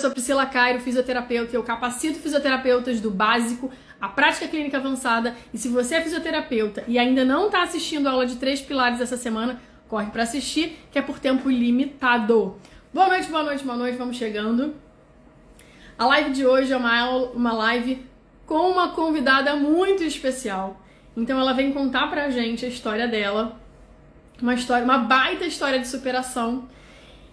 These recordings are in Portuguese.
sou Priscila Cairo, fisioterapeuta, e eu capacito fisioterapeutas do básico à prática clínica avançada. E se você é fisioterapeuta e ainda não está assistindo a aula de 3 pilares essa semana, corre para assistir, que é por tempo limitado. Boa noite, boa noite, boa noite, vamos chegando. A live de hoje é uma live com uma convidada muito especial. Então ela vem contar pra gente a história dela, uma baita história de superação.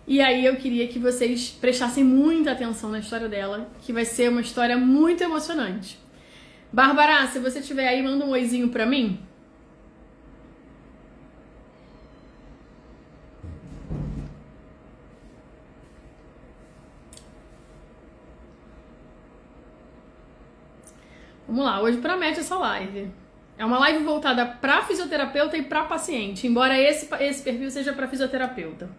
E aí eu queria que vocês prestassem muita atenção na história dela, que vai ser uma história muito emocionante. Bárbara, se você estiver aí, manda um oizinho pra mim. Vamos lá, hoje promete essa live. É uma live voltada para fisioterapeuta e para paciente, embora esse perfil seja para fisioterapeuta.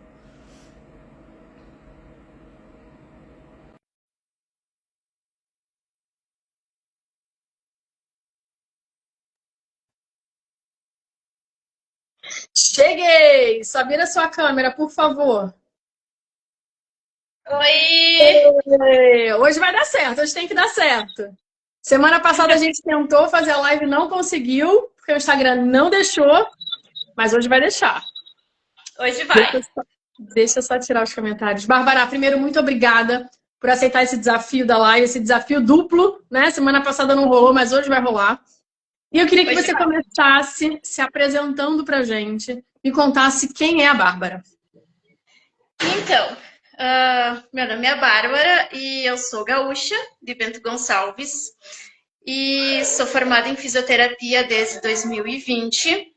Cheguei! Só vira sua câmera, por favor. Oi! Hoje vai dar certo, hoje tem que dar certo. Semana passada a gente tentou fazer a live e não conseguiu, porque o Instagram não deixou, mas hoje vai deixar. Hoje vai. Deixa eu só tirar os comentários. Bárbara, primeiro, muito obrigada por aceitar esse desafio da live, esse desafio duplo, né? Semana passada não rolou, mas hoje vai rolar. E eu queria que você começasse se apresentando pra gente, me contasse quem é a Bárbara. Então, meu nome é Bárbara e eu sou gaúcha, de Bento Gonçalves, e sou formada em fisioterapia desde 2020.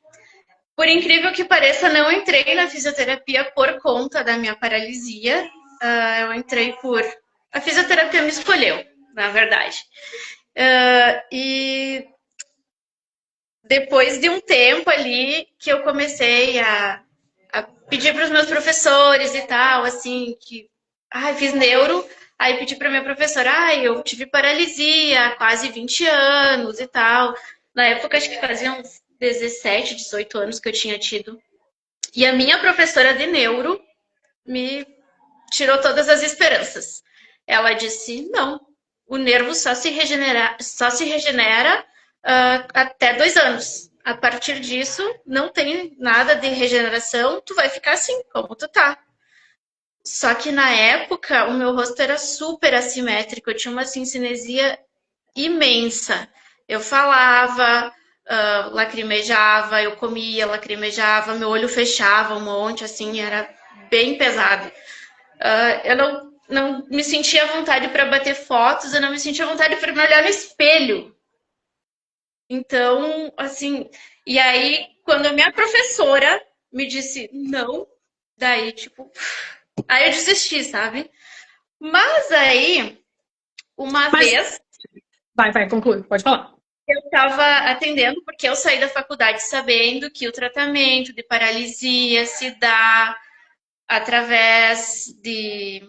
Por incrível que pareça, não entrei na fisioterapia por conta da minha paralisia. Eu entrei por... A fisioterapia me escolheu, na verdade. E depois de um tempo ali que eu comecei a pedir para os meus professores e tal, assim, que fiz neuro, aí pedi para minha professora, eu tive paralisia há quase 20 anos e tal. Na época, acho que fazia uns 17, 18 anos que eu tinha tido. E a minha professora de neuro me tirou todas as esperanças. Ela disse, não, o nervo só se regenera até 2 anos. A partir disso, não tem nada de regeneração, tu vai ficar assim, como tu tá. Só que na época, o meu rosto era super assimétrico, eu tinha uma cincinesia imensa. Eu falava, lacrimejava, eu comia, lacrimejava, meu olho fechava um monte, assim, era bem pesado. Eu não me sentia à vontade para bater fotos, eu não me sentia à vontade para me olhar no espelho. Então, assim, e aí, quando a minha professora me disse não, daí, tipo, aí eu desisti, sabe? Mas aí, uma vez. Vai, conclui, pode falar. Eu estava atendendo porque eu saí da faculdade sabendo que o tratamento de paralisia se dá através de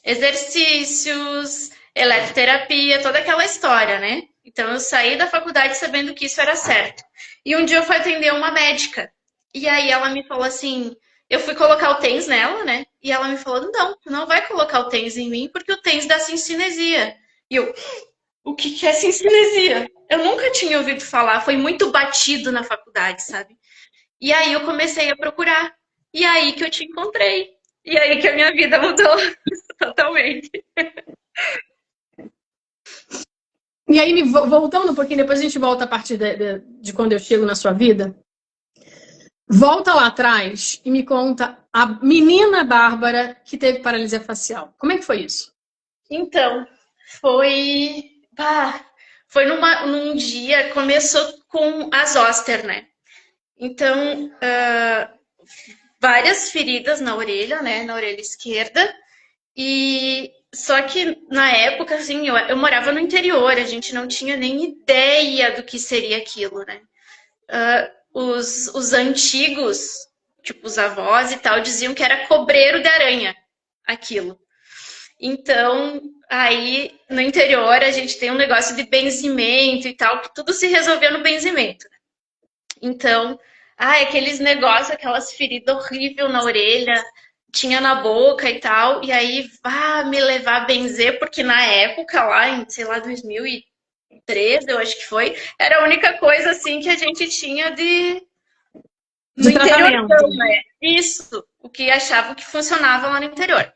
exercícios, eletroterapia, toda aquela história, né? Então eu saí da faculdade sabendo que isso era certo. E um dia eu fui atender uma médica. E aí ela me falou assim, eu fui colocar o TENS nela, né? E ela me falou, não, tu não vai colocar o TENS em mim porque o TENS dá cincinesia. E eu, o que é cincinesia? Eu nunca tinha ouvido falar, foi muito batido na faculdade, sabe? E aí eu comecei a procurar. E aí que eu te encontrei. E aí que a minha vida mudou totalmente. E aí, voltando um pouquinho, depois a gente volta a partir de quando eu chego na sua vida. Volta lá atrás e me conta a menina Bárbara que teve paralisia facial. Como é que foi isso? Então, foi num dia, começou com a zoster, né? Então, várias feridas na orelha, né? Na orelha esquerda. E só que na época, assim, eu morava no interior, a gente não tinha nem ideia do que seria aquilo, né? Os antigos, tipo os avós e tal, diziam que era cobreiro de aranha, aquilo. Então, aí no interior a gente tem um negócio de benzimento e tal, que tudo se resolveu no benzimento. Então, aqueles negócios, aquelas feridas horríveis na orelha, tinha na boca e tal, e aí me levar a benzer, porque na época, lá em, sei lá, 2013, eu acho que foi, era a única coisa assim que a gente tinha no De interior, tratamento. né? Isso, o que achavam que funcionava lá no interior.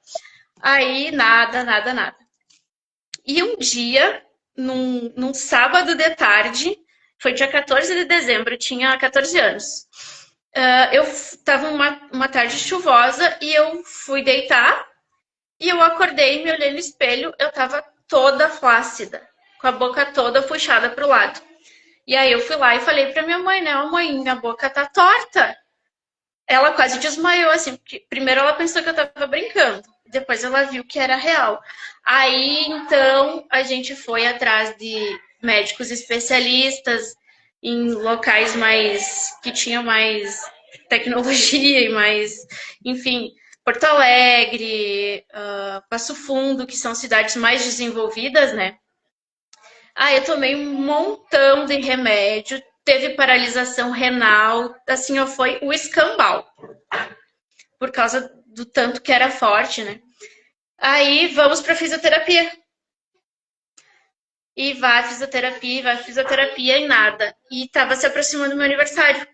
Aí, nada, nada, nada. E um dia, num sábado de tarde, foi dia 14 de dezembro, eu tinha 14 anos. Eu tava uma tarde chuvosa e eu fui deitar e eu acordei, me olhei no espelho, eu tava toda flácida, com a boca toda puxada pro lado. E aí eu fui lá e falei pra minha mãe, né? Ô mãe, minha boca tá torta. Ela quase desmaiou, assim, porque primeiro ela pensou que eu tava brincando, depois ela viu que era real. Aí, então, a gente foi atrás de médicos especialistas em locais mais que tinham mais tecnologia e mais, enfim, Porto Alegre, Passo Fundo, que são cidades mais desenvolvidas, né? Eu tomei um montão de remédio, teve paralisação renal, assim, foi o escambau, por causa do tanto que era forte, né? Aí vamos para fisioterapia. E vai fisioterapia e nada. E tava se aproximando do meu aniversário,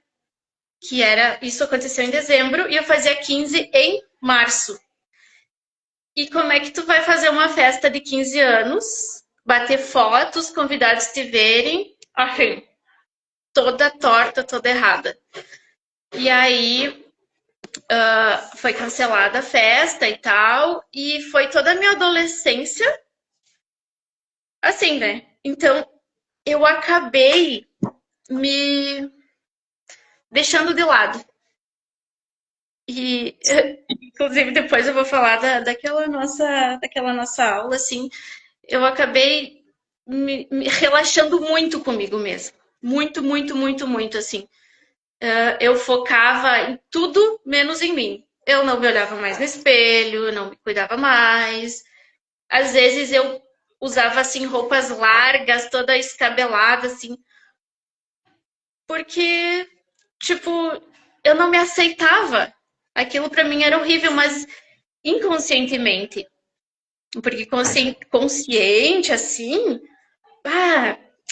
que era, isso aconteceu em dezembro e eu fazia 15 em março. E como é que tu vai fazer uma festa de 15 anos, bater fotos, convidados te verem, assim, toda torta, toda errada. E aí foi cancelada a festa e tal, e foi toda a minha adolescência assim, né? Então eu acabei me deixando de lado. E inclusive depois eu vou falar daquela nossa aula, assim, eu acabei me relaxando muito comigo mesma. Muito, muito, muito, muito, assim. Eu focava em tudo menos em mim. Eu não me olhava mais no espelho, não me cuidava mais. Às vezes eu usava assim roupas largas, toda escabelada assim, porque tipo, eu não me aceitava. Aquilo para mim era horrível, mas inconscientemente, porque consciente assim,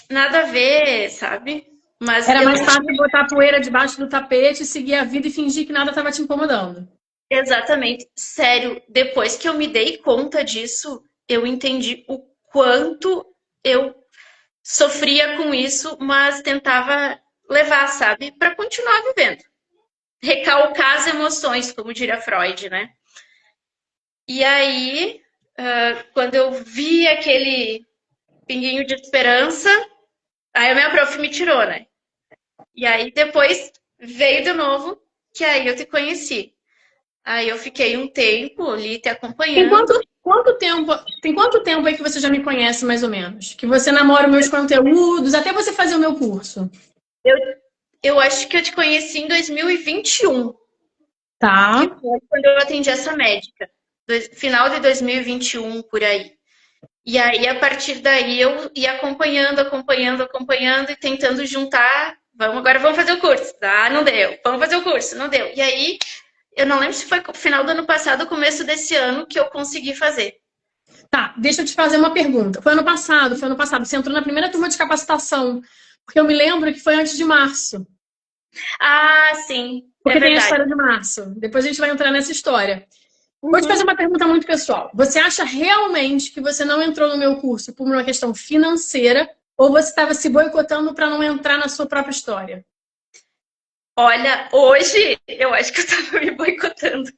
nada a ver, sabe? Mas Era eu mais não fácil botar a poeira debaixo do tapete, seguir a vida e fingir que nada estava te incomodando. exatamente, sério, depois que eu me dei conta disso, eu entendi o quanto eu sofria com isso, mas tentava levar, sabe, para continuar vivendo. Recalcar as emoções, como diria Freud, né? E aí, quando eu vi aquele pinguinho de esperança, aí a minha prof me tirou, né? E aí depois veio de novo, que aí eu te conheci. Aí eu fiquei um tempo ali te Tem acompanhando. quanto tempo aí que você já me conhece, mais ou menos? Que você namora meus conteúdos, até você fazer o meu curso. Eu, eu acho que eu te conheci em 2021, que Tá. foi quando eu atendi essa médica. Final de 2021, por aí. E aí, a partir daí, eu ia acompanhando, acompanhando, acompanhando e tentando juntar. Agora vamos fazer o curso. Não deu. Vamos fazer o curso, não deu. E aí, eu não lembro se foi final do ano passado ou começo desse ano que eu consegui fazer. Tá, deixa eu te fazer uma pergunta. Foi ano passado, foi ano passado. Você entrou na primeira turma de capacitação. Porque eu me lembro que foi antes de março. Sim, é Porque tem a verdade. história de março. Depois a gente vai entrar nessa história. Vou te fazer Uhum. uma pergunta muito pessoal. Você acha realmente que você não entrou no meu curso por uma questão financeira ou você estava se boicotando para não entrar na sua própria história? Olha, hoje eu acho que eu tava me boicotando.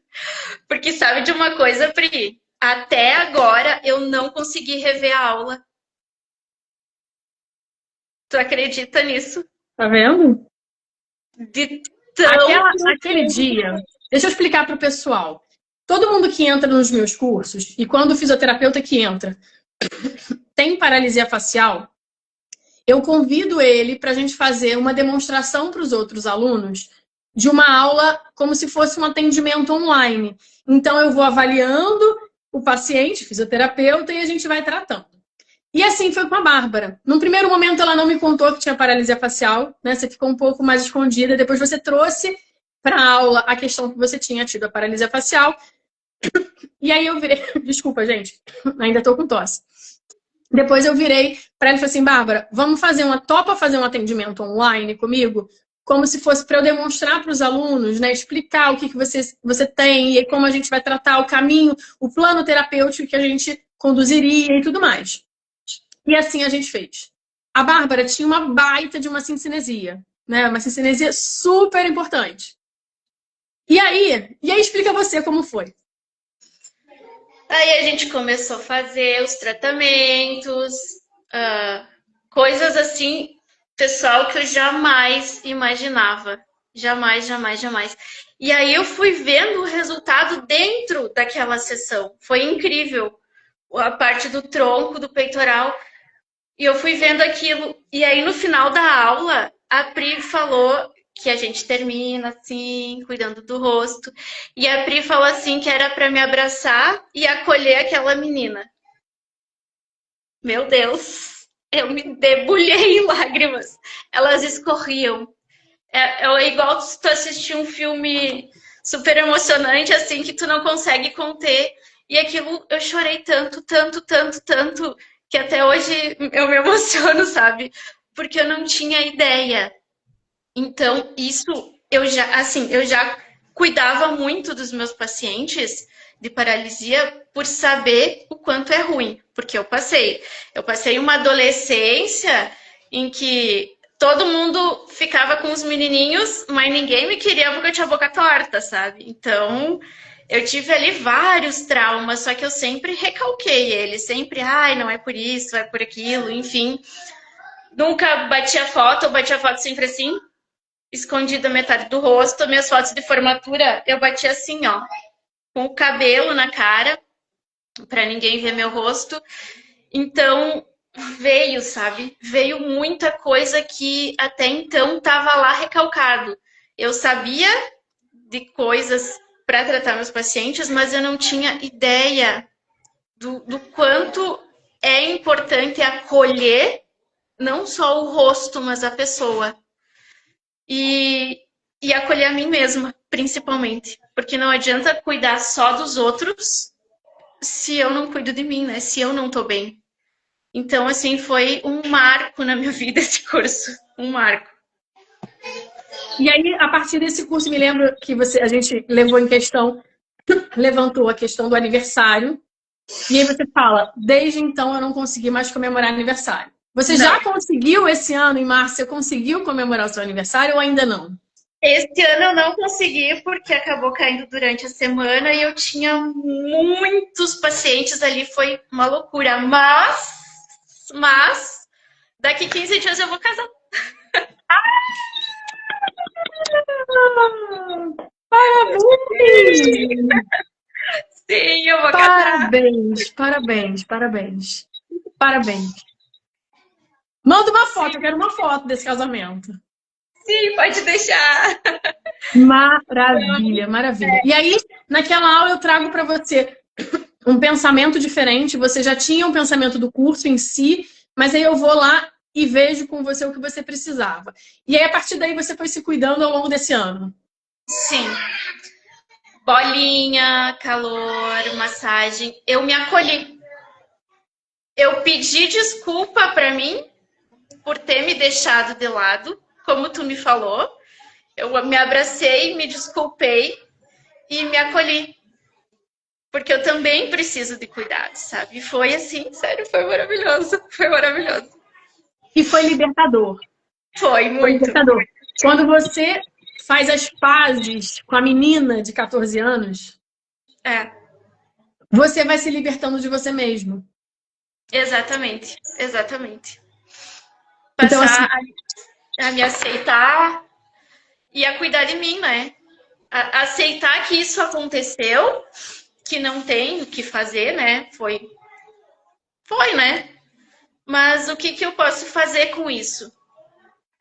Porque sabe de uma coisa, Pri? Até agora eu não consegui rever a aula. Tu acredita nisso? Tá vendo? De tão Aquele dia, deixa eu explicar para o pessoal. Todo mundo que entra nos meus cursos, e quando o fisioterapeuta que entra tem paralisia facial, eu convido ele para a gente fazer uma demonstração para os outros alunos de uma aula como se fosse um atendimento online. Então, eu vou avaliando o paciente, fisioterapeuta, e a gente vai tratando. E assim foi com a Bárbara. Num primeiro momento, ela não me contou que tinha paralisia facial, né? Você ficou um pouco mais escondida. Depois você trouxe para a aula a questão que você tinha tido a paralisia facial. E aí eu virei... Desculpa, gente. Ainda tô com tosse. Depois eu virei para ele e falei assim, Bárbara, vamos fazer topa fazer um atendimento online comigo? Como se fosse para eu demonstrar para os alunos, né? Explicar o que você tem e como a gente vai tratar o caminho, o plano terapêutico que a gente conduziria e tudo mais. E assim a gente fez. A Bárbara tinha uma baita de uma cincinesia, né? Uma cincinesia super importante. E aí explica você como foi. Aí a gente começou a fazer os tratamentos, coisas assim, pessoal, que eu jamais imaginava. Jamais, jamais, jamais. E aí eu fui vendo o resultado dentro daquela sessão. Foi incrível. A parte do tronco, do peitoral. E eu fui vendo aquilo. E aí no final da aula, a Pri falou que a gente termina assim, cuidando do rosto. E a Pri falou assim que era para me abraçar e acolher aquela menina. Meu Deus, eu me debulhei em lágrimas. Elas escorriam. É igual tu assistir um filme super emocionante, assim, que tu não consegue conter. E aquilo, eu chorei tanto, tanto, tanto, tanto, que até hoje eu me emociono, sabe? Porque eu não tinha ideia. Então, isso, eu já cuidava muito dos meus pacientes de paralisia por saber o quanto é ruim, porque eu passei. Eu passei uma adolescência em que todo mundo ficava com os menininhos, mas ninguém me queria porque eu tinha a boca torta, sabe? Então, eu tive ali vários traumas, só que eu sempre recalquei eles, sempre, ai, não é por isso, é por aquilo, enfim. Nunca batia foto, eu batia foto sempre assim, escondida metade do rosto. Minhas fotos de formatura, eu batia assim, ó, com o cabelo na cara, para ninguém ver meu rosto. Então, veio, sabe? Veio muita coisa que até então estava lá recalcado. Eu sabia de coisas para tratar meus pacientes, mas eu não tinha ideia do quanto é importante acolher não só o rosto, mas a pessoa. E acolher a mim mesma, principalmente. Porque não adianta cuidar só dos outros se eu não cuido de mim, né? Se eu não tô bem. Então, assim, foi um marco na minha vida esse curso. Um marco. E aí, a partir desse curso, me lembro que a gente levantou a questão do aniversário. E aí você fala, desde então eu não consegui mais comemorar aniversário. Você já conseguiu esse ano, em março, você conseguiu comemorar o seu aniversário ou ainda não? Esse ano eu não consegui porque acabou caindo durante a semana e eu tinha muitos pacientes ali, foi uma loucura. Mas daqui 15 dias eu vou casar. Parabéns! Sim, eu vou casar. Parabéns. Manda uma foto, eu quero uma foto desse casamento. Sim, pode deixar. Maravilha. E aí, naquela aula eu trago para você um pensamento diferente. Você já tinha um pensamento do curso em si, mas aí eu vou lá e vejo com você o que você precisava. E aí, a partir daí, você foi se cuidando ao longo desse ano. Sim. Bolinha, calor, massagem. Eu me acolhi. Eu pedi desculpa para mim por ter me deixado de lado, como tu me falou. Eu me abracei, me desculpei e me acolhi. Porque eu também preciso de cuidado, sabe? Foi assim, sério, foi maravilhoso. Foi maravilhoso. E foi libertador. Foi muito. Libertador. Quando você faz as pazes com a menina de 14 anos, você vai se libertando de você mesmo. Exatamente. Passar então, assim, a me aceitar e a cuidar de mim, né? Aceitar que isso aconteceu, que não tem o que fazer, né? Foi, né? Mas o que eu posso fazer com isso?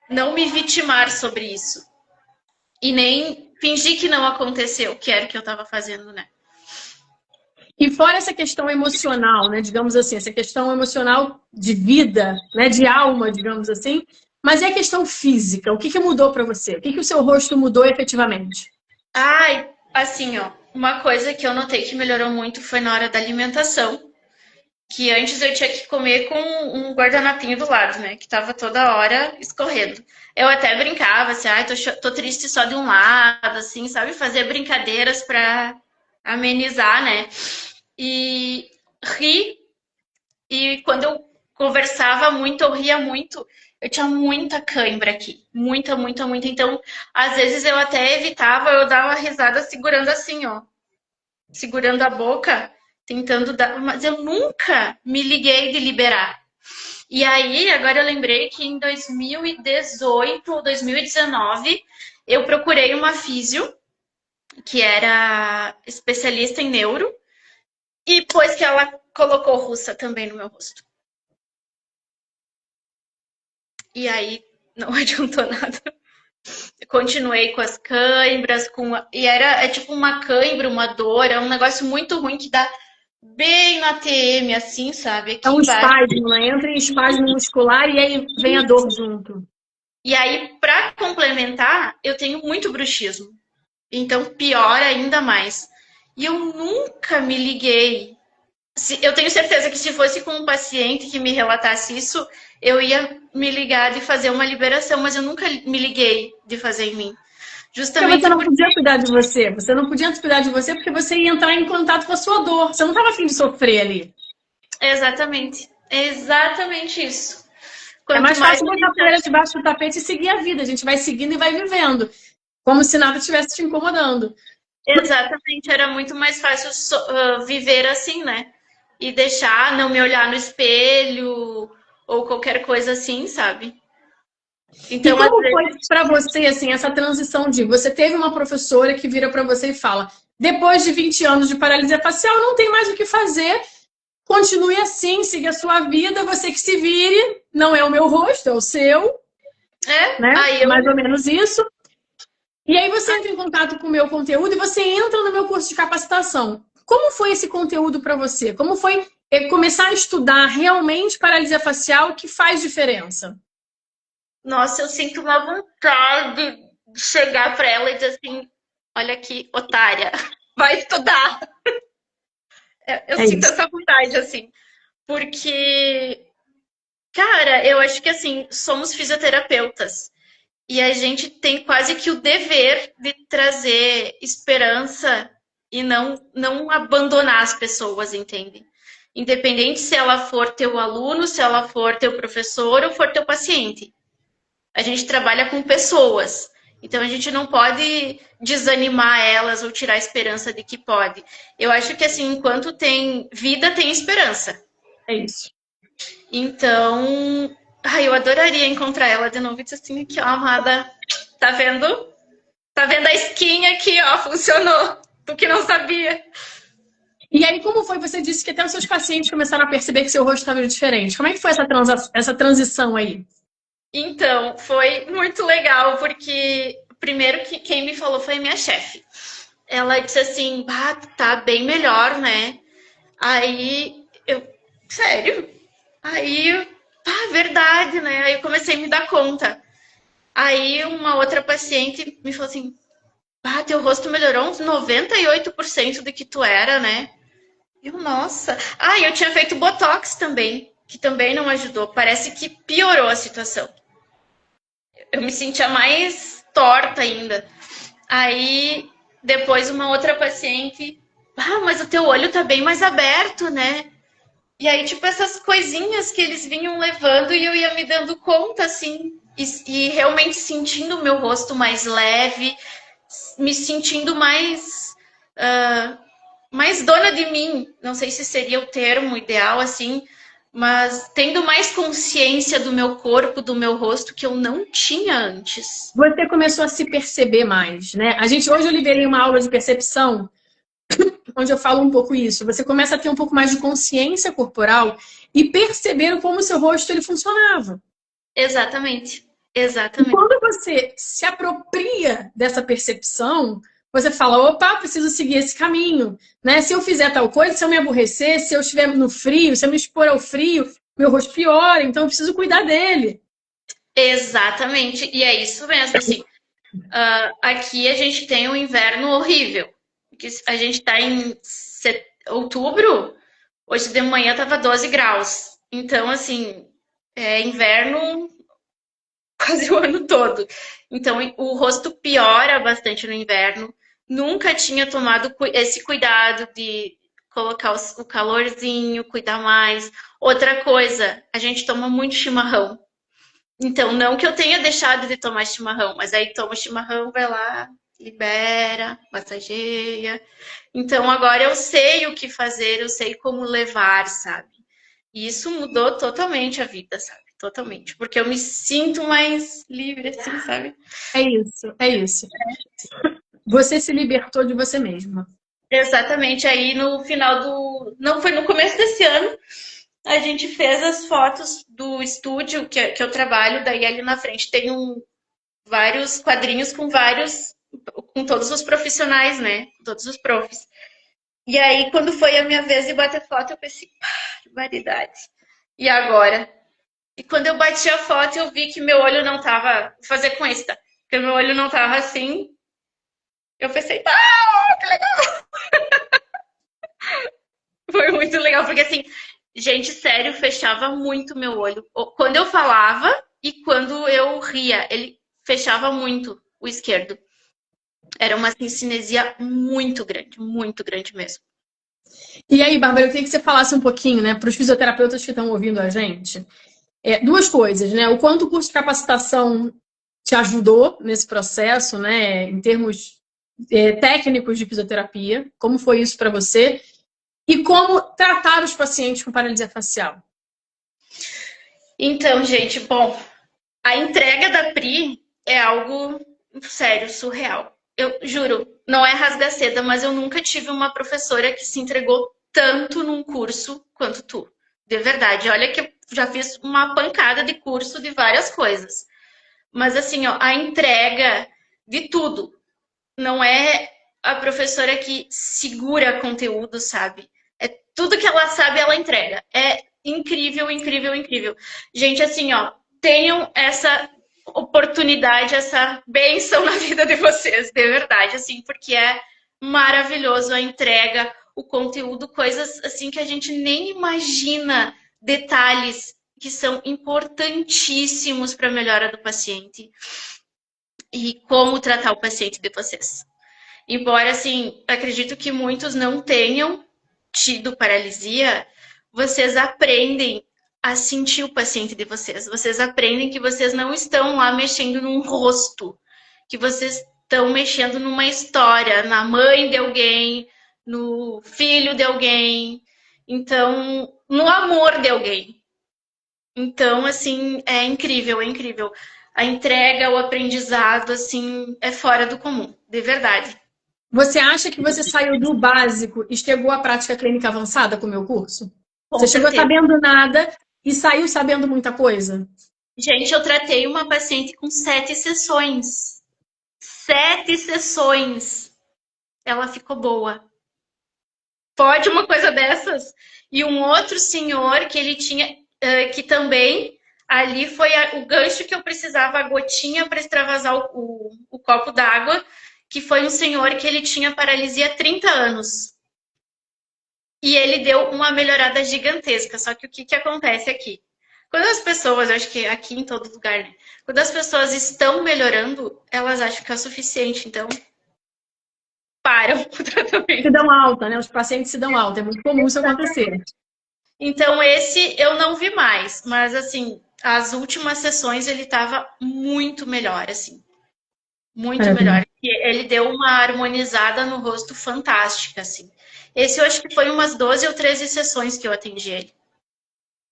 Não me vitimar sobre isso. E nem fingir que não aconteceu, que era o que eu estava fazendo, né? E fora essa questão emocional, né? Digamos assim, essa questão emocional de vida, né? De alma, digamos assim. Mas e a questão física? O que mudou para você? O que o seu rosto mudou efetivamente? Ai, assim, ó. uma coisa que eu notei que melhorou muito foi na hora da alimentação. Que antes eu tinha que comer com um guardanapinho do lado, né? Que tava toda hora escorrendo. Eu até brincava, assim, ai, tô triste só de um lado, assim, sabe? Fazer brincadeiras pra amenizar, né? E ri. E quando eu conversava muito, eu ria muito. Eu tinha muita cãibra aqui. Muita, muita, muita. Então, às vezes eu até evitava, eu dava uma risada segurando assim, ó. Segurando a boca, tentando dar. Mas eu nunca me liguei de liberar. E aí, agora eu lembrei que em 2018 ou 2019, eu procurei uma físio, que era especialista em neuro, e depois que ela colocou russa também no meu rosto. E aí, não adiantou nada. Eu continuei com as cãibras, e é tipo uma cãibra, uma dor, é um negócio muito ruim que dá bem na TM, assim, sabe? É Aqui um embaixo. espasmo, né? Entra em espasmo muscular e aí vem a dor junto. E aí, para complementar, eu tenho muito bruxismo. Então, pior ainda mais. E eu nunca me liguei. Eu tenho certeza que se fosse com um paciente que me relatasse isso, eu ia me ligar de fazer uma liberação, mas eu nunca me liguei de fazer em mim. Porque você Justamente não porque. podia cuidar de você. Você não podia cuidar de você porque você ia entrar em contato com a sua dor. Você não estava afim de sofrer ali. Exatamente. É exatamente isso. É Quanto mais mais fácil a botar a gente poeira debaixo do tapete e seguir a vida. A gente vai seguindo e vai vivendo. Como se nada estivesse te incomodando. exatamente, era muito mais fácil viver assim, né? E deixar, não me olhar no espelho ou qualquer coisa assim, sabe? E Então, às como foi vezes, para você, assim, essa transição de você teve uma professora que vira para você e fala: depois de 20 anos de paralisia facial, não tem mais o que fazer, continue assim, siga a sua vida, você que se vire, não é o meu rosto, é o seu, né? aí É eu, mais ou menos isso. E aí você entra em contato com o meu conteúdo e você entra no meu curso de capacitação. Como foi esse conteúdo para você? Como foi começar a estudar realmente paralisia facial que faz diferença? nossa, eu sinto uma vontade de chegar para ela e dizer assim: olha aqui, otária, vai estudar. Eu É sinto isso. essa vontade, assim, porque, cara, eu acho que assim, somos fisioterapeutas. E a gente tem quase que o dever de trazer esperança e não abandonar as pessoas, entende? Independente se ela for teu aluno, se ela for teu professor ou for teu paciente. A gente trabalha com pessoas. Então a gente não pode desanimar elas ou tirar a esperança de que pode. Eu acho que assim, enquanto tem vida, tem esperança. É isso. Então, ai, eu adoraria encontrar ela de novo e dizer assim, aqui, ó, amada, tá vendo? Tá vendo a skin aqui, ó, funcionou. Tu que não sabia. E aí, como foi? Você disse que até os seus pacientes começaram a perceber que seu rosto estava diferente. Como é que foi essa transição aí? Então, foi muito legal, porque primeiro que quem me falou foi a minha chefe. Ela disse assim, ah, tá bem melhor, né? Aí eu, sério? Aí, verdade, né? Aí eu comecei a me dar conta. Aí uma outra paciente me falou assim, teu rosto melhorou uns 98% do que tu era, né? Eu, nossa. Eu tinha feito Botox também, que também não ajudou. Parece que piorou a situação. Eu me sentia mais torta ainda. Aí, depois uma outra paciente, mas o teu olho tá bem mais aberto, né? E aí, tipo, essas coisinhas que eles vinham levando e eu ia me dando conta, assim, e realmente sentindo o meu rosto mais leve, me sentindo mais dona de mim. Não sei se seria o termo ideal, assim, mas tendo mais consciência do meu corpo, do meu rosto, que eu não tinha antes. Você começou a se perceber mais, né? Hoje eu liberei uma aula de percepção, onde eu falo um pouco isso. Você começa a ter um pouco mais de consciência corporal e perceber como o seu rosto ele funcionava. Exatamente. E Exatamente. quando você se apropria dessa percepção, você fala, opa, preciso seguir esse caminho, né? Se eu fizer tal coisa, se eu me aborrecer, se eu estiver no frio, se eu me expor ao frio, meu rosto piora, então eu preciso cuidar dele. Exatamente. E é isso mesmo, assim. Aqui a gente tem um inverno horrível. que a gente tá em outubro, hoje de manhã tava 12 graus. Então, assim, é inverno quase o ano todo. Então, o rosto piora bastante no inverno. Nunca tinha tomado esse cuidado de colocar o calorzinho, cuidar mais. Outra coisa, a gente toma muito chimarrão. Então, não que eu tenha deixado de tomar chimarrão, mas aí toma chimarrão, vai lá, libera, massageia. Então, agora eu sei o que fazer, eu sei como levar, sabe? E isso mudou totalmente a vida, sabe? Totalmente. Porque eu me sinto mais livre, assim, sabe? É isso, é isso. Você se libertou de você mesma. Exatamente. Aí no final do. Não foi no começo desse ano, a gente fez as fotos do estúdio que eu trabalho, daí ali na frente tem vários quadrinhos com vários. Com todos os profissionais, né? Todos os profs. E aí, quando foi a minha vez de bater foto, eu pensei, barbaridade. E agora? E quando eu bati a foto, eu vi que meu olho não tava. Vou fazer com esse, tá? Porque meu olho não tava assim. Eu pensei, que legal! Foi muito legal, porque assim, gente, sério, fechava muito meu olho. Quando eu falava e quando eu ria, ele fechava muito o esquerdo. Era uma cinesia muito grande mesmo. E aí, Bárbara, eu queria que você falasse um pouquinho, né, para os fisioterapeutas que estão ouvindo a gente, duas coisas, né? O quanto o curso de capacitação te ajudou nesse processo, né, em termos técnicos de fisioterapia, como foi isso para você? E como tratar os pacientes com paralisia facial? Então, gente, bom, a entrega da Pri é algo sério, surreal. Eu juro, não é rasga-seda, mas eu nunca tive uma professora que se entregou tanto num curso quanto tu. De verdade. Olha que eu já fiz uma pancada de curso de várias coisas. Mas assim, ó, a entrega de tudo. Não é a professora que segura conteúdo, sabe? É tudo que ela sabe, ela entrega. É incrível, incrível, incrível. Gente, assim, ó, tenham essa oportunidade, essa bênção na vida de vocês, de verdade, assim, porque é maravilhoso a entrega, o conteúdo, coisas assim que a gente nem imagina, detalhes que são importantíssimos para a melhora do paciente e como tratar o paciente de vocês. Embora, assim, acredito que muitos não tenham tido paralisia, vocês aprendem a sentir o paciente de vocês. Vocês aprendem que vocês não estão lá mexendo num rosto, que vocês estão mexendo numa história, na mãe de alguém, no filho de alguém, então, no amor de alguém. Então, assim, é incrível, é incrível. A entrega, o aprendizado, assim, é fora do comum, de verdade. Você acha que você saiu do básico e chegou à prática clínica avançada com o meu curso? Com Você chegou certeza. sabendo nada e saiu sabendo muita coisa? Gente, eu tratei uma paciente com 7 sessões. 7 sessões. Ela ficou boa. Pode uma coisa dessas? E um outro senhor que ele tinha, que também ali foi o gancho que eu precisava, a gotinha para extravasar o copo d'água, que foi um senhor que ele tinha paralisia há 30 anos. E ele deu uma melhorada gigantesca. Só que o que acontece aqui? Quando as pessoas, acho que aqui em todo lugar, né? Quando as pessoas estão melhorando, elas acham que é o suficiente. Então, param o Se tratamento. dão alta, né? Os pacientes se dão alta. É muito comum isso acontecer. Então, esse eu não vi mais. Mas, assim, as últimas sessões ele estava muito melhor, assim. Muito Maravilha. melhor. Ele deu uma harmonizada no rosto fantástica, assim. Esse eu acho que foi umas 12 ou 13 sessões que eu atendi ele.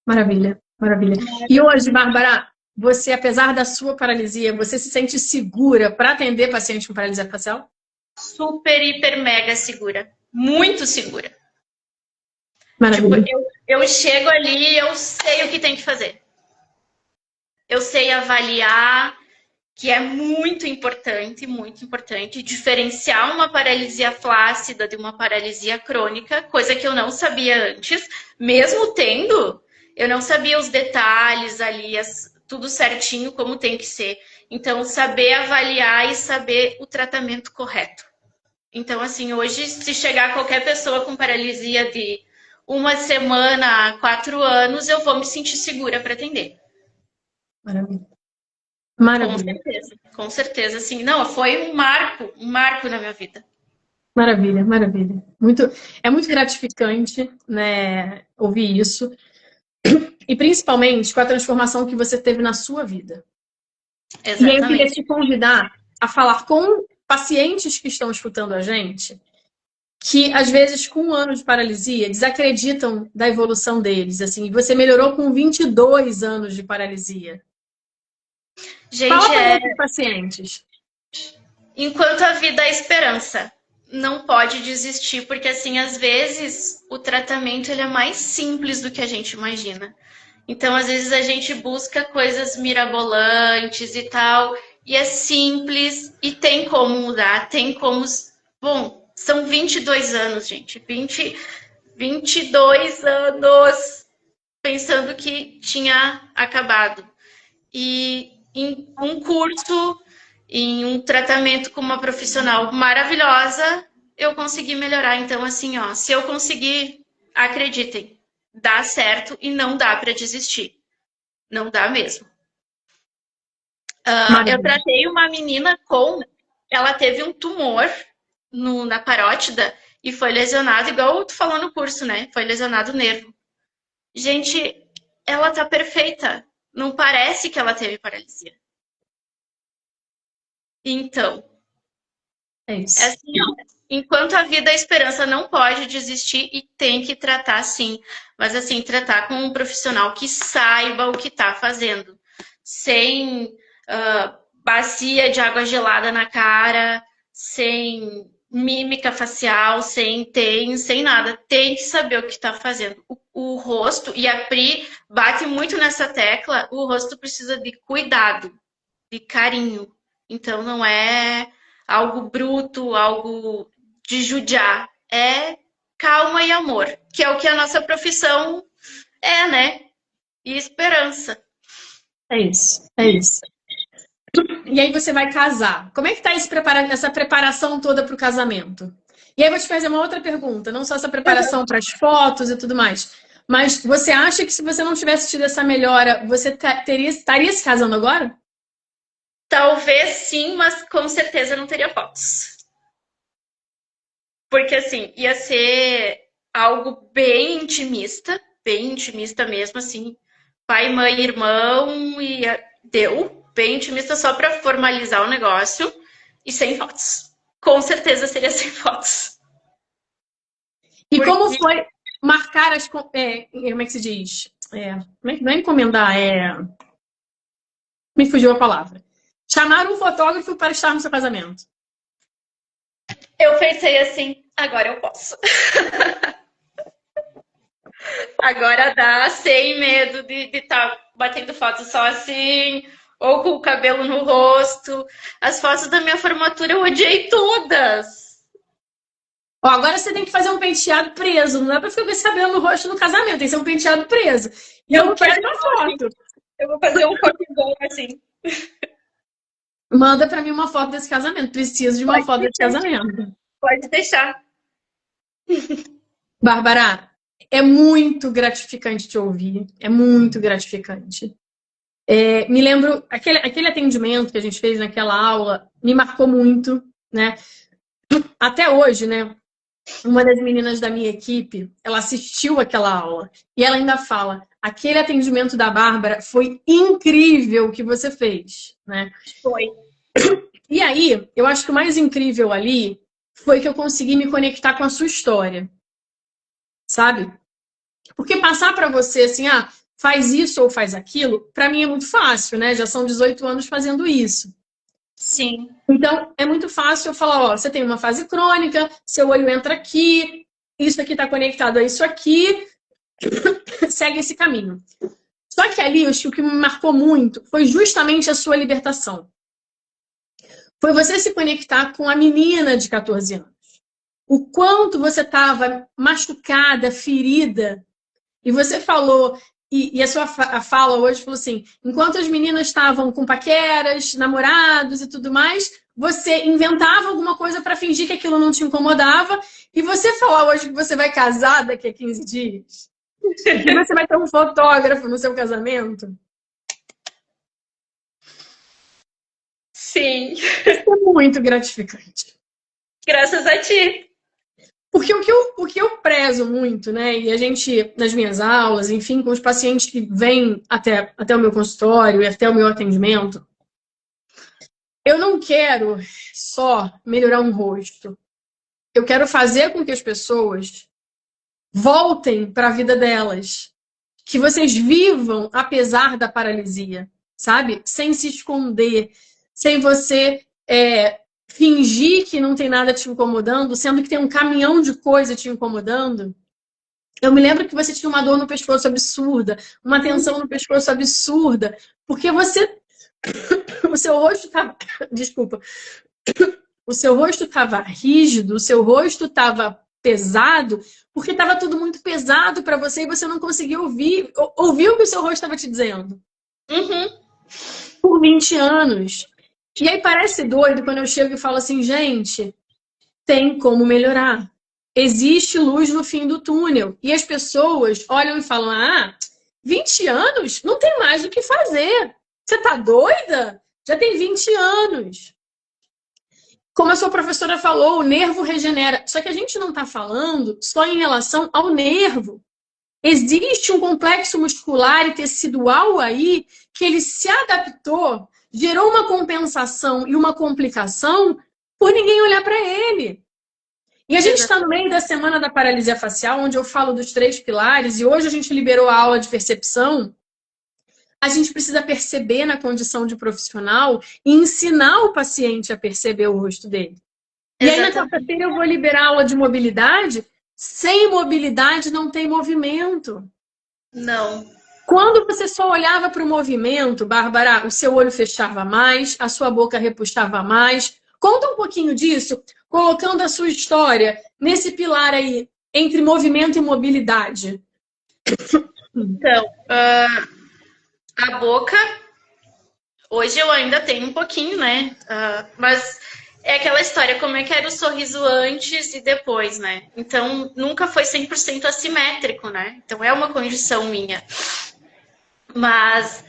Maravilha, maravilha. E hoje, Bárbara, você, apesar da sua paralisia, você se sente segura para atender pacientes com paralisia facial? Super, hiper, mega segura. Muito segura. Tipo, Maravilha. eu chego ali e eu sei o que tem que fazer. Eu sei avaliar, que é muito importante, diferenciar uma paralisia flácida de uma paralisia crônica, coisa que eu não sabia antes, mesmo tendo, eu não sabia os detalhes ali, tudo certinho como tem que ser. Então, saber avaliar e saber o tratamento correto. Então, assim, hoje, se chegar qualquer pessoa com paralisia de 1 semana a 4 anos, eu vou me sentir segura para atender. Maravilha. Com Maravilha. certeza, com certeza, assim. Não, foi um marco na minha vida. Maravilha, maravilha. É muito gratificante, né, ouvir isso. E principalmente com a transformação que você teve na sua vida. E aí eu queria Exatamente. te convidar a falar com pacientes que estão escutando a gente, que às vezes com 1 ano de paralisia desacreditam da evolução deles. Assim, você melhorou com 22 anos de paralisia. Fala Gente, para esses pacientes. enquanto a vida é esperança, não pode desistir, porque assim, às vezes o tratamento ele é mais simples do que a gente imagina. Então, às vezes a gente busca coisas mirabolantes e tal, e é simples e tem como mudar, tem como. Bom, são 22 anos, gente. 22 anos pensando que tinha acabado. E em um curso, em um tratamento com uma profissional maravilhosa, eu consegui melhorar. Então, assim, ó, se eu conseguir, acreditem, dá certo e não dá para desistir. Não dá mesmo. Eu Maravilha. tratei uma menina com. Ela teve um tumor na parótida e foi lesionado, igual tu falou no curso, né? Foi lesionado o nervo. Gente, ela tá perfeita. Não parece que ela teve paralisia. Então, É é isso. assim, ó. Enquanto a vida é esperança, não pode desistir e tem que tratar sim. Mas assim, tratar com um profissional que saiba o que tá fazendo. Sem bacia de água gelada na cara, sem mímica facial, sem nada. Tem que saber o que está fazendo. O rosto, e a Pri bate muito nessa tecla, o rosto precisa de cuidado, de carinho. Então não é algo bruto, algo de judiar. É calma e amor, que é o que a nossa profissão é, né? E esperança. É isso. É isso. E aí você vai casar. Como é que tá essa preparação toda para o casamento? E aí eu vou te fazer uma outra pergunta, não só essa preparação para as fotos e tudo mais, mas você acha que se você não tivesse tido essa melhora, você estaria se casando agora? Talvez sim, mas com certeza não teria fotos. Porque assim, ia ser algo bem intimista mesmo, assim. Pai, mãe, irmão, e deu. Bem intimista só para formalizar o negócio e sem fotos. Com certeza seria sem fotos. E como Porque foi marcar como é que se diz? Não é encomendar, me fugiu a palavra. Chamar um fotógrafo para estar no seu casamento. eu pensei assim, agora eu posso. Agora dá, sem medo de estar batendo foto só assim, ou com o cabelo no rosto. As fotos da minha formatura eu odiei todas. Ó, agora você tem que fazer um penteado preso. Não dá pra ficar com esse cabelo no rosto no casamento. Tem que ser um penteado preso. E eu não quero uma foto. Eu vou fazer um corte bom assim. Manda pra mim uma foto desse casamento. Preciso de uma foto desse casamento. Pode deixar. Bárbara, é muito gratificante te ouvir. É muito gratificante. Me lembro, aquele atendimento que a gente fez naquela aula me marcou muito, né? Até hoje, né? Uma das meninas da minha equipe, ela assistiu aquela aula e ela ainda fala: aquele atendimento da Bárbara foi incrível o que você fez, né? Foi. E aí, eu acho que o mais incrível ali foi que eu consegui me conectar com a sua história, sabe? Porque passar para você assim, faz isso ou faz aquilo, para mim é muito fácil, né? Já são 18 anos fazendo isso. Sim. Então, é muito fácil eu falar, ó, você tem uma fase crônica, seu olho entra aqui, isso aqui está conectado a isso aqui, segue esse caminho. Só que ali, acho que o que me marcou muito foi justamente a sua libertação. Foi você se conectar com a menina de 14 anos. O quanto você estava machucada, ferida. E você falou, e a sua fala hoje falou assim, enquanto as meninas estavam com paqueras, namorados e tudo mais, você inventava alguma coisa para fingir que aquilo não te incomodava, e você falar hoje que você vai casar daqui a 15 dias, e que você vai ter um fotógrafo no seu casamento. Sim. Isso é muito gratificante. Graças a ti. Porque o que eu prezo muito, né? E a gente, nas minhas aulas, enfim, com os pacientes que vêm até o meu consultório e até o meu atendimento, eu não quero só melhorar um rosto. Eu quero fazer com que as pessoas voltem para a vida delas. Que vocês vivam apesar da paralisia, sabe? Sem se esconder, sem você fingir que não tem nada te incomodando, sendo que tem um caminhão de coisa te incomodando. Eu me lembro que você tinha uma dor no pescoço absurda, uma tensão no pescoço absurda, porque o seu rosto estava, desculpa, o seu rosto estava rígido, o seu rosto estava pesado, porque estava tudo muito pesado para você e você não conseguia ouvir o que o seu rosto estava te dizendo. Uhum. Por 20 anos. E aí parece doido quando eu chego e falo assim, gente, tem como melhorar. Existe luz no fim do túnel. E as pessoas olham e falam, 20 anos? Não tem mais o que fazer. Você tá doida? Já tem 20 anos. Como a sua professora falou, o nervo regenera. Só que a gente não está falando só em relação ao nervo. Existe um complexo muscular e tecidual aí que ele se adaptou, gerou uma compensação e uma complicação por ninguém olhar para ele. E a gente está no meio da semana da paralisia facial, onde eu falo dos 3 pilares, e hoje a gente liberou a aula de percepção. A gente precisa perceber na condição de profissional e ensinar o paciente a perceber o rosto dele. E aí, na quarta-feira, eu vou liberar a aula de mobilidade. Sem mobilidade não tem movimento. Não. Quando você só olhava para o movimento, Bárbara, o seu olho fechava mais, a sua boca repuxava mais. Conta um pouquinho disso, colocando a sua história nesse pilar aí, entre movimento e mobilidade. Então, a boca, hoje eu ainda tenho um pouquinho, né? Mas é aquela história, como é que era o sorriso antes e depois, né? Então, nunca foi 100% assimétrico, né? Então, é uma condição minha. Mas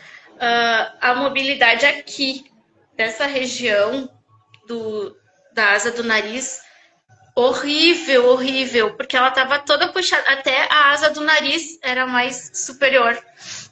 a mobilidade aqui, dessa região da asa do nariz, horrível, horrível, porque ela tava toda puxada, até a asa do nariz era mais superior.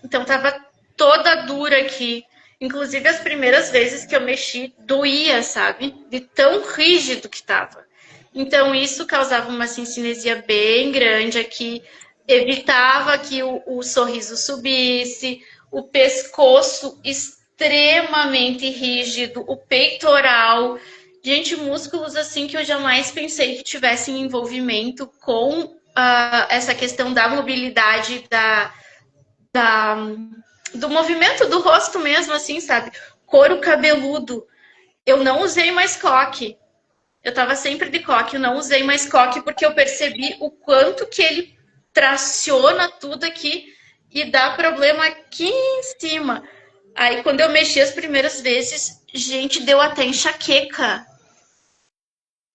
Então, tava toda dura aqui. Inclusive, as primeiras vezes que eu mexi, doía, sabe? De tão rígido que tava. Então, isso causava uma cincinesia bem grande aqui, evitava que o sorriso subisse, o pescoço extremamente rígido, o peitoral. Gente, músculos assim que eu jamais pensei que tivessem envolvimento com essa questão da mobilidade, do movimento do rosto mesmo, assim, sabe? Couro cabeludo. Eu não usei mais coque. Eu tava sempre de coque, eu não usei mais coque porque eu percebi o quanto que ele traciona tudo aqui e dá problema aqui em cima. Aí, quando eu mexi as primeiras vezes, gente, deu até enxaqueca.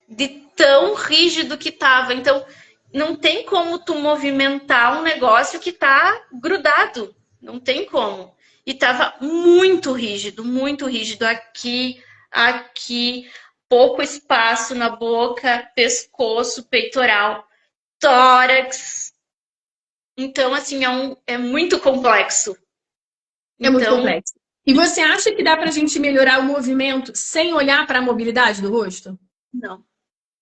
De tão rígido que tava. Então, não tem como tu movimentar um negócio que tá grudado. Não tem como. E tava muito rígido aqui, pouco espaço na boca, pescoço, peitoral, tórax. Então, assim, é muito complexo. É muito complexo. E você acha que dá pra gente melhorar o movimento sem olhar para a mobilidade do rosto? Não.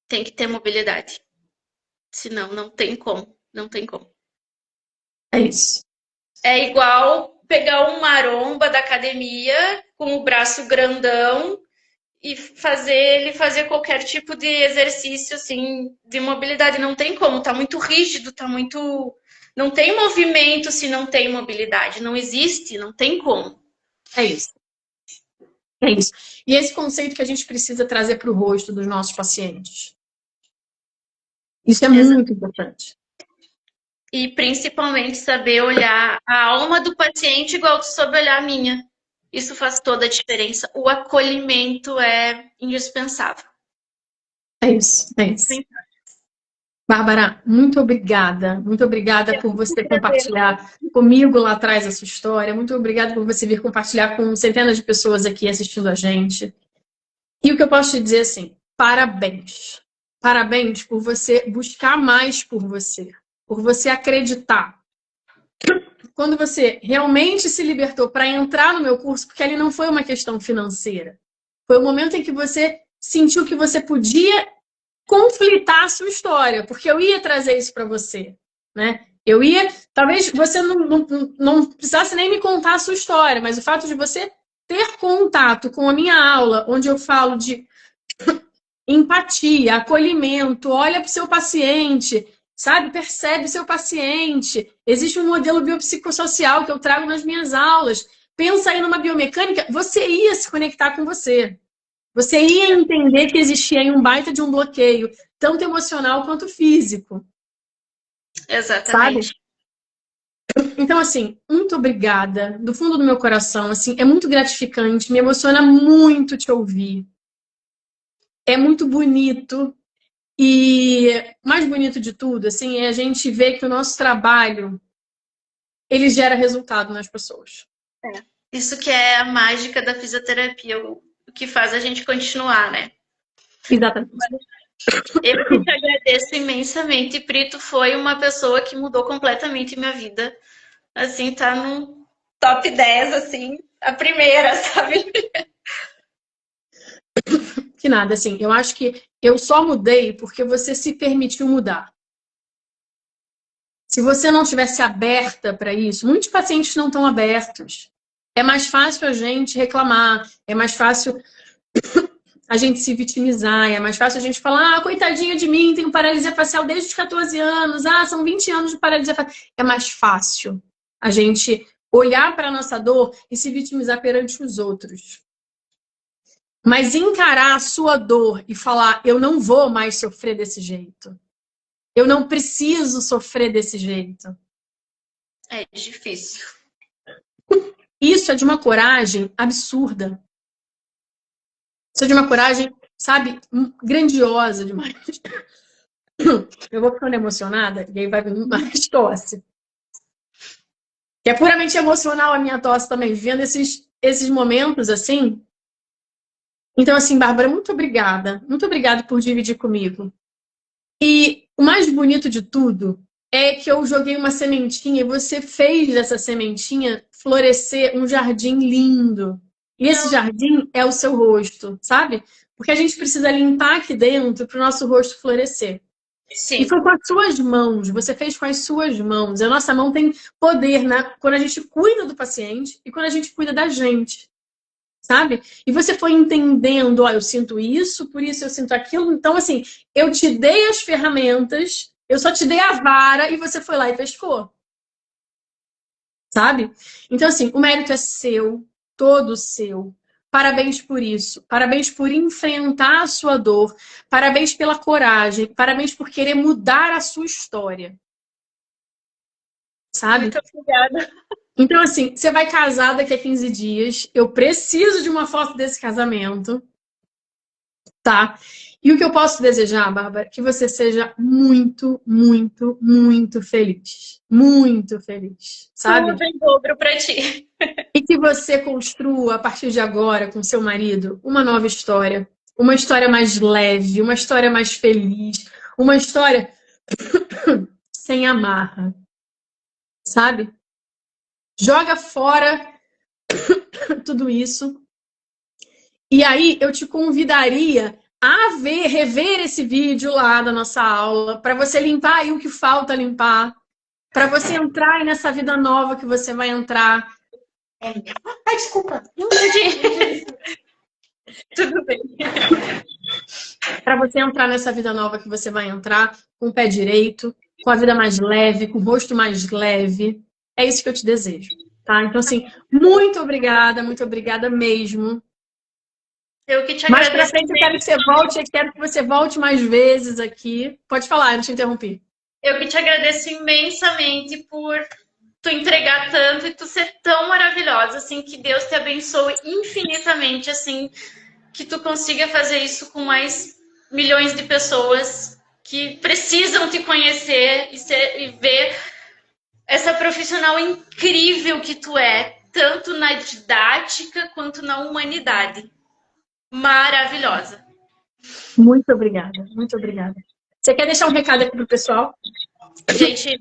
Tem que ter mobilidade. Senão, não tem como. Não tem como. É isso. É igual pegar um maromba da academia com o braço grandão e fazer qualquer tipo de exercício assim de mobilidade. Não tem como, tá muito rígido, tá muito. Não tem movimento se não tem mobilidade. Não existe, não tem como. É isso. É isso. E esse conceito que a gente precisa trazer para o rosto dos nossos pacientes. Isso é muito importante. E principalmente saber olhar a alma do paciente igual tu soube olhar a minha. isso faz toda a diferença. O acolhimento é indispensável. É isso, é isso. Sim. Bárbara, muito obrigada. Muito obrigada por você compartilhar comigo lá atrás a sua história. Muito obrigada por você vir compartilhar com centenas de pessoas aqui assistindo a gente. E o que eu posso te dizer assim, parabéns. Parabéns por você buscar mais por você acreditar. Quando você realmente se libertou para entrar no meu curso, porque ali não foi uma questão financeira. Foi o momento em que você sentiu que você podia conflitar a sua história, porque eu ia trazer isso para você, né? Eu ia, talvez você não precisasse nem me contar a sua história, mas o fato de você ter contato com a minha aula, onde eu falo de empatia, acolhimento, olha para o seu paciente, sabe? Percebe o seu paciente. Existe um modelo biopsicossocial que eu trago nas minhas aulas. Pensa aí numa biomecânica, você ia se conectar com você. Você ia entender que existia aí um baita de um bloqueio, tanto emocional quanto físico. Exatamente. Sabe? Então, assim, muito obrigada, do fundo do meu coração, assim, é muito gratificante, me emociona muito te ouvir. É muito bonito e mais bonito de tudo, assim, é a gente ver que o nosso trabalho, ele gera resultado nas pessoas. Isso que é a mágica da fisioterapia, o que faz a gente continuar, né? Exatamente. Eu que te agradeço imensamente. Prito foi uma pessoa que mudou completamente minha vida. Assim, tá no top 10, assim, a primeira, sabe? Que nada, assim, eu acho que eu só mudei porque você se permitiu mudar. Se você não estivesse aberta para isso, muitos pacientes não estão abertos. É mais fácil a gente reclamar, é mais fácil a gente se vitimizar, é mais fácil a gente falar, ah, coitadinha de mim, tenho paralisia facial desde os 14 anos, ah, são 20 anos de paralisia facial. É mais fácil a gente olhar para a nossa dor e se vitimizar perante os outros. Mas encarar a sua dor e falar, eu não vou mais sofrer desse jeito. Eu não preciso sofrer desse jeito. É difícil. Isso é de uma coragem absurda. Isso é de uma coragem, sabe, grandiosa demais. Eu vou ficando emocionada e aí vai vir mais tosse. Que é puramente emocional a minha tosse também, vivendo esses momentos assim. Então, assim, Bárbara, muito obrigada. Muito obrigada por dividir comigo. E o mais bonito de tudo é que eu joguei uma sementinha e você fez dessa sementinha florescer um jardim lindo. E esse jardim é o seu rosto, sabe? Porque a gente precisa limpar aqui dentro para o nosso rosto florescer. Sim. E foi com as suas mãos, você fez com as suas mãos. A nossa mão tem poder, né? Quando a gente cuida do paciente e quando a gente cuida da gente. Sabe? E você foi entendendo, ó, eu sinto isso, por isso eu sinto aquilo. Então, assim, eu te dei as ferramentas, eu só te dei a vara e você foi lá e pescou. Sabe? Então, assim, o mérito é seu, todo seu. Parabéns por isso. Parabéns por enfrentar a sua dor. Parabéns pela coragem. Parabéns por querer mudar a sua história. Sabe? Muito obrigada. Então, assim, você vai casar daqui a 15 dias. Eu preciso de uma foto desse casamento. Tá? E o que eu posso desejar, Bárbara, é que você seja muito, muito, muito feliz. Muito feliz, sabe? Tudo em dobro pra ti. E que você construa, a partir de agora, com seu marido, uma nova história. Uma história mais leve, uma história mais feliz. Uma história sem amarra. Sabe? Joga fora tudo isso. E aí eu te convidaria a rever esse vídeo lá da nossa aula, para você limpar aí o que falta limpar, para você entrar aí nessa vida nova que você vai entrar. Ai, desculpa. Tudo bem. Para você entrar nessa vida nova que você vai entrar, com o pé direito, com a vida mais leve, com o rosto mais leve. É isso que eu te desejo, tá? Então, assim, muito obrigada mesmo. Eu que te Mais agradeço. pra frente eu quero que você volte, eu quero que você volte mais vezes aqui. Pode falar, eu não te interrompi. Eu que te agradeço imensamente por tu entregar tanto e tu ser tão maravilhosa. assim, que Deus te abençoe infinitamente, assim, que tu consiga fazer isso com mais milhões de pessoas que precisam te conhecer e ver essa profissional incrível que tu é, tanto na didática quanto na humanidade. Maravilhosa. Muito obrigada, muito obrigada. Você quer deixar um recado aqui pro pessoal? Gente,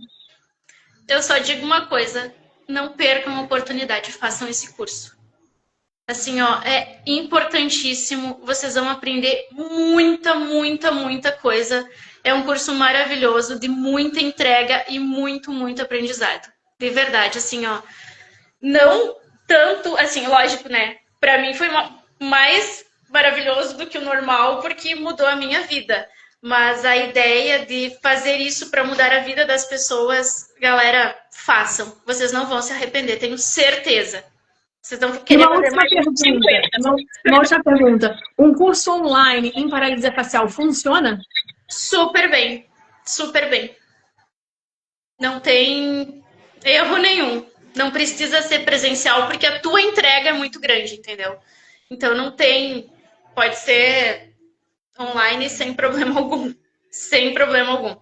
eu só digo uma coisa, não percam a oportunidade, façam esse curso. Assim, ó, é importantíssimo, vocês vão aprender muita, muita, muita coisa. É um curso maravilhoso, de muita entrega e muito, muito aprendizado. De verdade, assim, ó, não tanto, assim, lógico, né? Pra mim foi mais maravilhoso do que o normal, porque mudou a minha vida. Mas a ideia de fazer isso para mudar a vida das pessoas, galera, façam. Vocês não vão se arrepender, tenho certeza. Vocês vão querer fazer mais de 50. Uma última pergunta. Um curso online em paralisia facial funciona? Super bem. Super bem. Não tem erro nenhum. Não precisa ser presencial, porque a tua entrega é muito grande, entendeu? Então não tem... Pode ser online sem problema algum. Sem problema algum.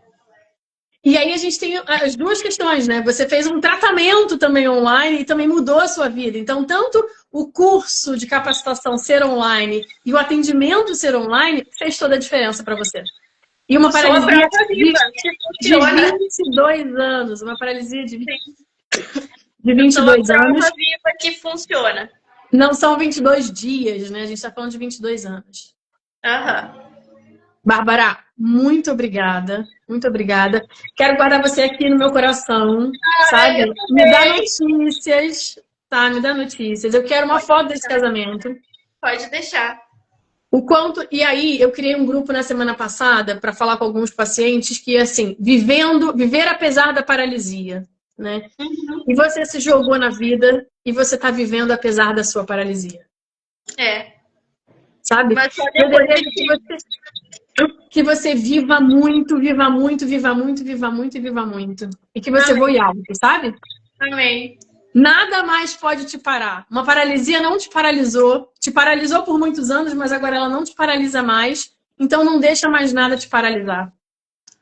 E aí a gente tem as duas questões, né? Você fez um tratamento também online e também mudou a sua vida. Então, tanto o curso de capacitação ser online e o atendimento ser online fez toda a diferença para você. E uma paralisia de 22 anos. Uma paralisia de 22 anos. Uma viva que funciona. Não são 22 dias, né? A gente está falando de 22 anos. Aham. Bárbara, muito obrigada. Muito obrigada. Quero guardar você aqui no meu coração, sabe? Me dá notícias, tá? Me dá notícias. Eu quero uma foto desse casamento. Pode deixar. O quanto... E aí, eu criei um grupo na semana passada para falar com alguns pacientes que, assim, viver apesar da paralisia, né? Uhum. E você se jogou na vida e você está vivendo apesar da sua paralisia. É. Sabe? Eu desejo que você viva muito, viva muito, viva muito, viva muito e viva muito. E que você voe alto, sabe? Amém. Nada mais pode te parar. Uma paralisia não te paralisou por muitos anos, mas agora ela não te paralisa mais. Então não deixa mais nada te paralisar.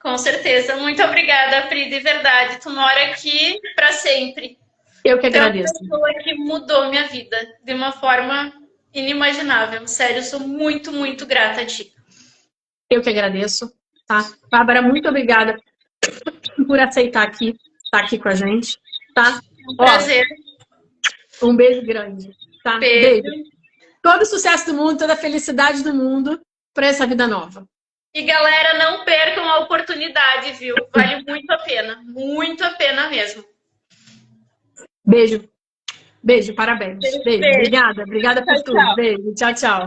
Com certeza. Muito obrigada, Pri, de verdade. Tu mora aqui para sempre. Eu que agradeço. É uma pessoa que mudou minha vida de uma forma inimaginável. Sério, eu sou muito, muito grata a ti. Eu que agradeço, tá? Bárbara, muito obrigada por aceitar estar aqui com a gente, tá? Prazer. Um beijo grande, tá? Beijo. Todo o sucesso do mundo, toda a felicidade do mundo para essa vida nova. E galera, não percam a oportunidade, viu? Vale muito a pena mesmo. Beijo. Beijo, parabéns. Beijo. Obrigada por tudo. Tchau. Beijo, tchau, tchau.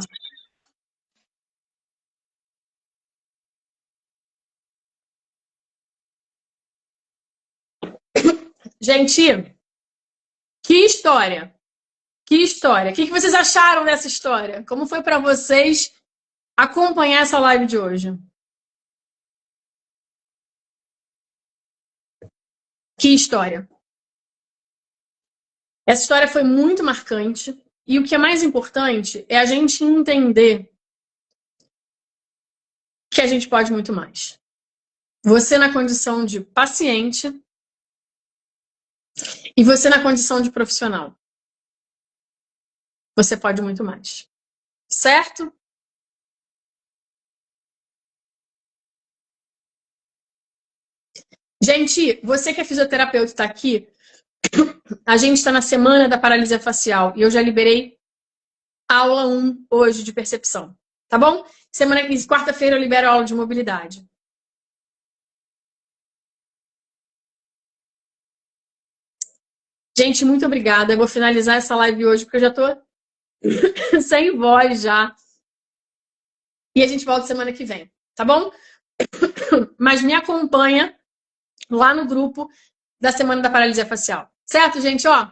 Gente, que história! Que história! O que vocês acharam dessa história? Como foi para vocês acompanhar essa live de hoje? Que história! Essa história foi muito marcante e o que é mais importante é a gente entender que a gente pode muito mais. Você na condição de paciente e você na condição de profissional. Você pode muito mais. Certo? Gente, você que é fisioterapeuta e está aqui, a gente está na semana da paralisia facial e eu já liberei aula 1 hoje de percepção. Tá bom? Quarta-feira eu libero a aula de mobilidade. Gente, muito obrigada. Eu vou finalizar essa live hoje porque eu já tô sem voz já. E a gente volta semana que vem, tá bom? Mas me acompanha lá no grupo da Semana da Paralisia Facial. Certo, gente? Ó,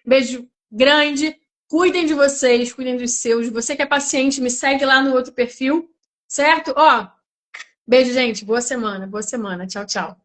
beijo grande. Cuidem de vocês, cuidem dos seus. Você que é paciente, me segue lá no outro perfil. Certo? Ó, beijo, gente. Boa semana. Boa semana. Tchau, tchau.